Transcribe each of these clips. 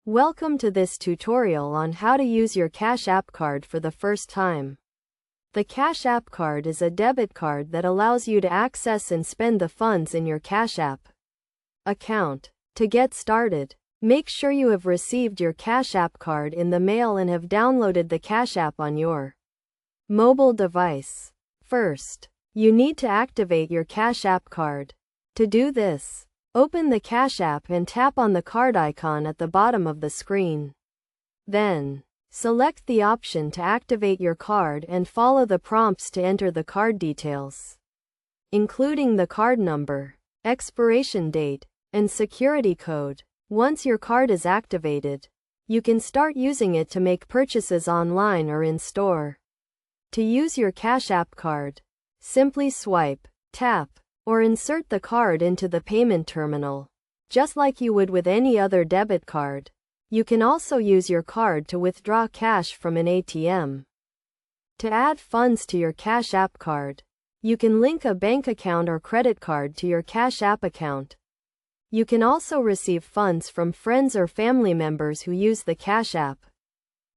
Welcome to this tutorial on how to use your Cash App card for the first time. The Cash App card is a debit card that allows you to access and spend the funds in your Cash App account. To get started, make sure you have received your Cash App card in the mail and have downloaded the Cash App on your mobile device. First, you need to activate your Cash App card. To do this, open the Cash App and tap on the card icon at the bottom of the screen. Then, select the option to activate your card and follow the prompts to enter the card details, including the card number, expiration date, and security code. Once your card is activated, you can start using it to make purchases online or in store. To use your Cash App card, simply swipe, tap, or insert the card into the payment terminal, just like you would with any other debit card. You can also use your card to withdraw cash from an ATM. To add funds to your Cash App card, you can link a bank account or credit card to your Cash App account. You can also receive funds from friends or family members who use the Cash App.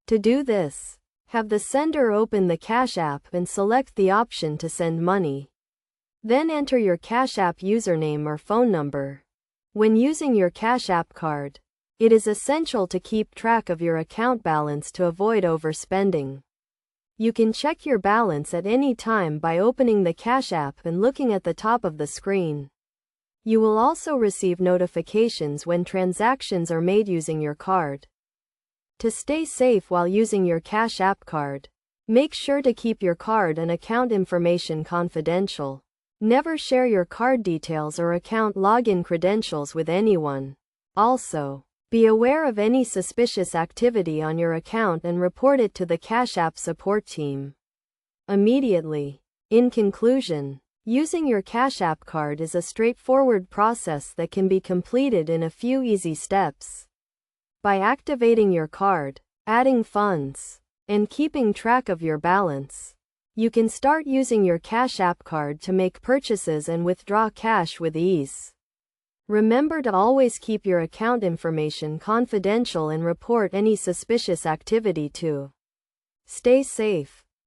To do this, have the sender open the Cash App and select the option to send money. Then enter your Cash App username or phone number. When using your Cash App card, it is essential to keep track of your account balance to avoid overspending. You can check your balance at any time by opening the Cash App and looking at the top of the screen. You will also receive notifications when transactions are made using your card. To stay safe while using your Cash App card, make sure to keep your card and account information confidential. Never share your card details or account login credentials with anyone. Also, be aware of any suspicious activity on your account and report it to the Cash App support team immediately. In conclusion, using your Cash App card is a straightforward process that can be completed in a few easy steps. By activating your card, adding funds, and keeping track of your balance, you can start using your Cash App card to make purchases and withdraw cash with ease. Remember to always keep your account information confidential and report any suspicious activity to stay safe.